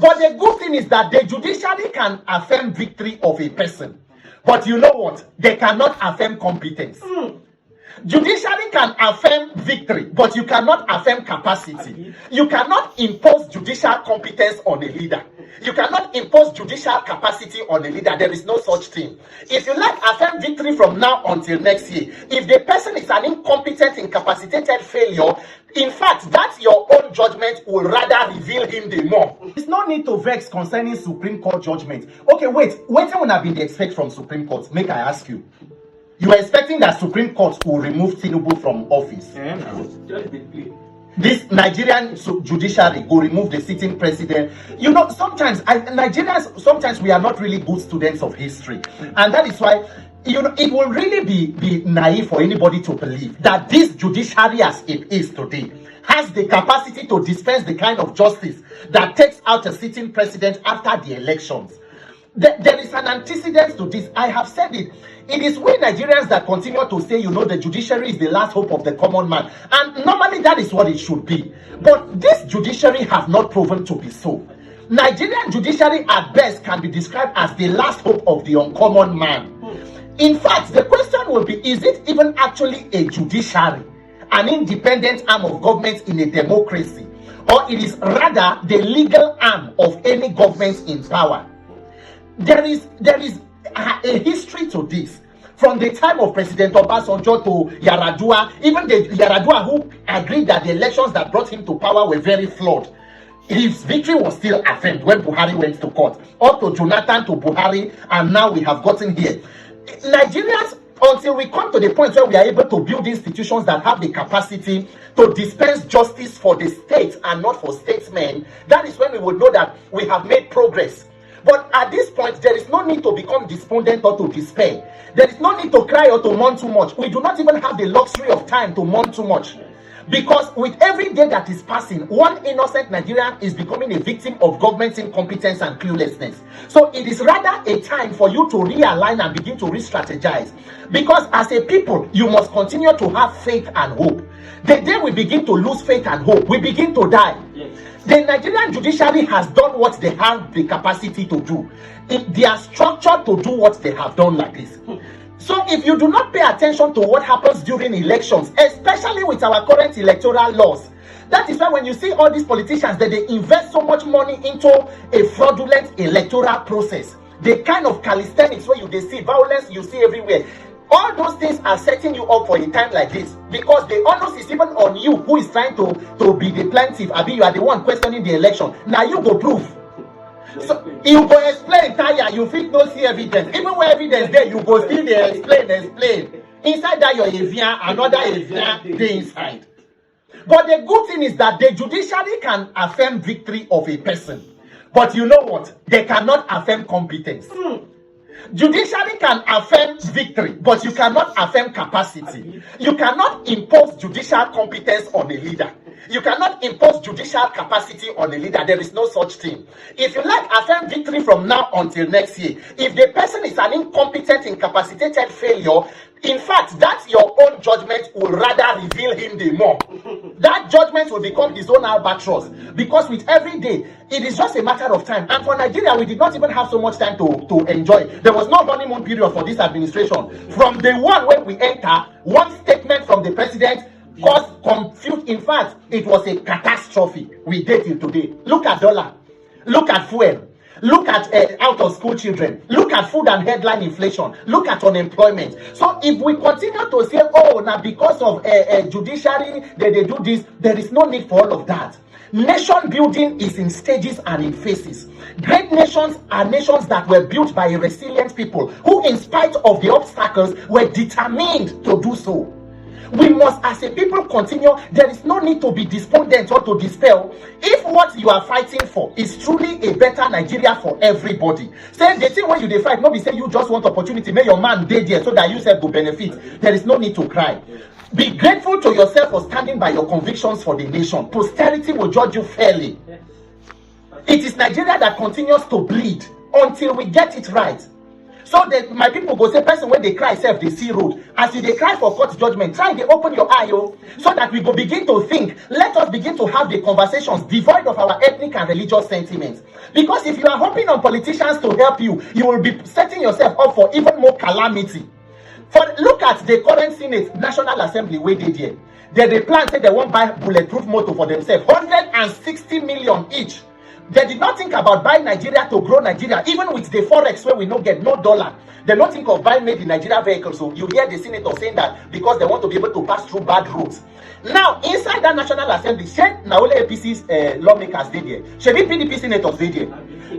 But the good thing is that the judiciary can affirm victory of a person. But you know what? They cannot affirm competence. Judiciary can affirm victory, but you cannot affirm capacity. You cannot impose judicial competence on a leader. You cannot impose judicial capacity on a leader. There is no such thing. If you like affirm victory from now until next year, if the person is an incompetent, incapacitated failure, in fact, that's your own judgment will rather reveal him the more. There's no need to vex concerning Supreme Court judgment. Okay, wait will have been the expect from Supreme Court? Make I ask you. You are expecting that Supreme Court will remove Tinubu from office? This Nigerian judiciary will remove the sitting president. You know, sometimes Nigerians, we are not really good students of history, and that is why, you know, it will really be naive for anybody to believe that this judiciary as it is today has the capacity to dispense the kind of justice that takes out a sitting president after the elections. There is an antecedent to this. I have said it. It is we Nigerians that continue to say, you know, the judiciary is the last hope of the common man. And normally that is what it should be. But this judiciary have not proven to be so. Nigerian judiciary at best can be described as the last hope of the uncommon man. In fact, the question will be, is it even actually a judiciary, an independent arm of government in a democracy? Or it is rather the legal arm of any government in power? There is a history to this. From the time of President Obasanjo to Yaradua, even the Yaradua who agreed that the elections that brought him to power were very flawed, his victory was still affirmed when Buhari went to court. Up to Jonathan to Buhari, and now we have gotten here. Nigerians, until we come to the point where we are able to build institutions that have the capacity to dispense justice for the state and not for statesmen, that is when we will know that we have made progress. But at this point, there is no need to become despondent or to despair. There is no need to cry or to mourn too much. We do not even have the luxury of time to mourn too much. Because with every day that is passing, one innocent Nigerian is becoming a victim of government's incompetence and cluelessness. So it is rather a time for you to realign and begin to re-strategize. Because as a people, you must continue to have faith and hope. The day we begin to lose faith and hope, we begin to die. Yes. The Nigerian judiciary has done what they have the capacity to do. They are structured to do what they have done like this. So if you do not pay attention to what happens during elections, especially with our current electoral laws, that is why when you see all these politicians that they invest so much money into a fraudulent electoral process, the kind of calisthenics where they see violence, you see everywhere. All those things are setting you up for a time like this, because the onus is even on you who is trying to be the plaintiff. I mean, you are the one questioning the election. Now you go prove. So you go explain, tire, you fit no see evidence. Even when evidence there, you go still there explain. Inside that your avian, another avian dey inside. But the good thing is that the judiciary can affirm victory of a person. But you know what? They cannot affirm competence. Judiciary can affirm victory, but you cannot affirm capacity. You cannot impose judicial competence on a leader. You cannot impose judicial capacity on a leader. There is no such thing. If you like affirm victory from now until next year, if the person is an incompetent, incapacitated failure, in fact, that's your own judgment will rather reveal him the more. That judgment will become his own albatross. Because with every day, it is just a matter of time. And for Nigeria, we did not even have so much time to enjoy. There was no honeymoon period for this administration. From the one when we enter, one statement from the president caused confusion. In fact, it was a catastrophe we did till today. Look at dollar. Look at fuel. Look at out of school children. Look at food and headline inflation. Look at unemployment. So if we continue to say, oh, now because of judiciary, they do this, there is no need for all of that. Nation building is in stages and in phases. Great nations are nations that were built by resilient people who, in spite of the obstacles, were determined to do so. We must, as a people, continue. There is no need to be despondent or to despair. If what you are fighting for is truly a better Nigeria for everybody, say the thing when you fight, nobody say you just want opportunity, may your man dey there so that you self will benefit. There is no need to cry. Be grateful to yourself for standing by your convictions for the nation. Posterity will judge you fairly. It is Nigeria that continues to bleed until we get it right. So that my people go say, person when they cry self, they see road. As you dey cry for court judgment, try to open your eye, so that we go begin to think. Let us begin to have the conversations devoid of our ethnic and religious sentiments. Because if you are hoping on politicians to help you, you will be setting yourself up for even more calamity. Look at the current Senate, National Assembly, where they did. They plan say they won't buy bulletproof motor for themselves, 160 million each. They did not think about buying Nigeria to grow Nigeria, even with the forex where we no get no dollar. They don't think of buying made in Nigeria vehicles. So you hear the senator saying that because they want to be able to pass through bad roads. Now, inside that National Assembly, now only APC's lawmakers did there. Shebi PDP senators did there.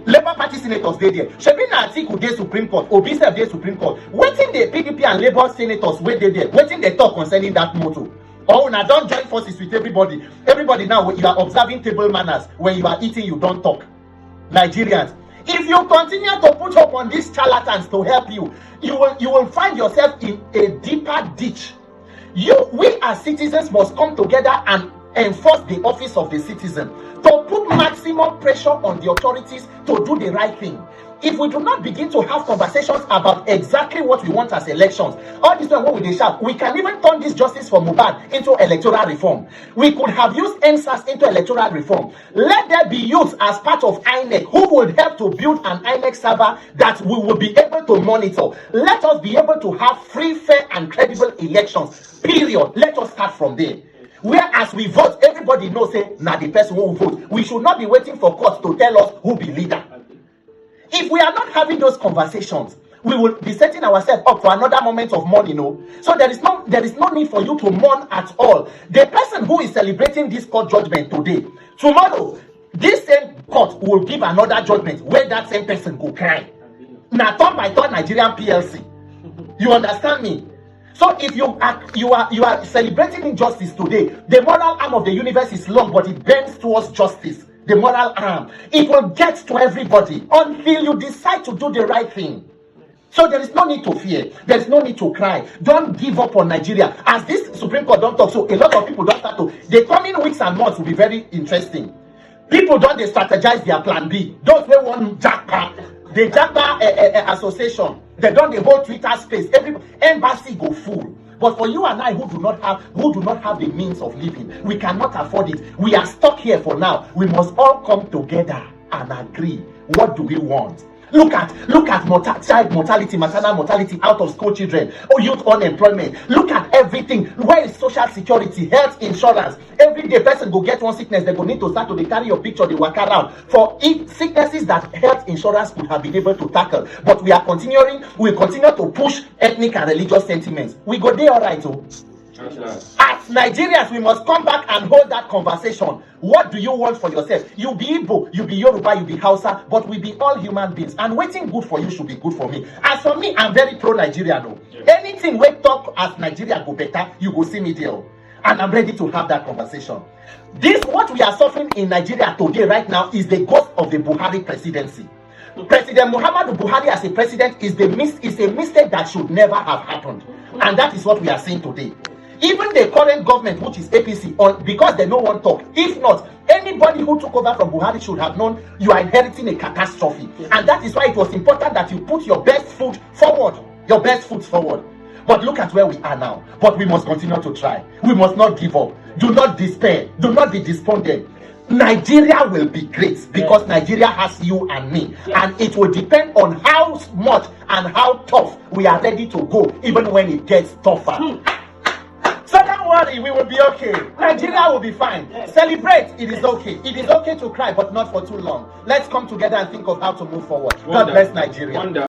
Labour Party senators did there. Shebi na Atiku dey Supreme Court. Obi sef dey Supreme Court. Wetin the PDP and Labour senators wey dey there? Wetin they talk concerning that motor? Oh, now don't join forces with everybody. Everybody now, you are observing table manners. When you are eating, you don't talk. Nigerians, if you continue to put up on these charlatans to help you, you will find yourself in a deeper ditch. We as citizens must come together and enforce the office of the citizen, to put maximum pressure on the authorities to do the right thing. If we do not begin to have conversations about exactly what we want as elections, all this time when we shout, we can even turn this justice for Mohbad into electoral reform. We could have used NSAS into electoral reform. Let there be youth as part of INEC who would help to build an INEC server that we will be able to monitor. Let us be able to have free, fair, and credible elections. Period. Let us start from there. Whereas we vote, everybody knows say now the person who will vote. We should not be waiting for courts to tell us who be leader. If we are not having those conversations, we will be setting ourselves up for another moment of mourning. So there is no need for you to mourn at all. The person who is celebrating this court judgment today, tomorrow, this same court will give another judgment where that same person go cry. Now turn by turn Nigerian PLC. You understand me? So if you are celebrating injustice today, the moral arm of the universe is long, but it bends towards justice. The moral arm, it will get to everybody until you decide to do the right thing. So there is no need to fear. There is no need to cry. Don't give up on Nigeria. As this Supreme Court don't talk, so a lot of people don't start to. The coming weeks and months will be very interesting. People don't they strategize their plan B. Those who want JACPA, the JACPA association, they don't the whole Twitter space. Every embassy go full. But for you and I who do not have the means of living, we cannot afford it. We are stuck here for now. We must all come together and agree. What do we want? Look at child mortality, maternal mortality, out of school children, or youth unemployment. Look at everything. Where is social security, health insurance? Every day person go get one sickness, they go need to start to carry your picture, they walk around. For sicknesses that health insurance could have been able to tackle. But we continue to push ethnic and religious sentiments. We go there all right, too. As Nigerians, we must come back and hold that conversation. What do you want for yourself? You be Igbo, you be Yoruba, you be Hausa, but we be all human beings. And waiting good for you should be good for me. As for me, I'm very pro-Nigeria. No. Anything we talk as Nigeria go better, you go see me there. And I'm ready to have that conversation. What we are suffering in Nigeria today, right now, is the ghost of the Buhari presidency. President Muhammadu Buhari as a president is a mistake that should never have happened. And that is what we are seeing today. Even the current government, which is APC, because they don't want to talk. If not, anybody who took over from Buhari should have known you are inheriting a catastrophe. And that is why it was important that you put your best foot forward. Your best foot forward. But look at where we are now. But we must continue to try. We must not give up. Do not despair. Do not be despondent. Nigeria will be great because Nigeria has you and me. And it will depend on how much and how tough we are ready to go, even when it gets tougher. So don't worry, we will be okay. Nigeria will be fine. Celebrate, it is okay. It is okay to cry, but not for too long. Let's come together and think of how to move forward. God bless Nigeria.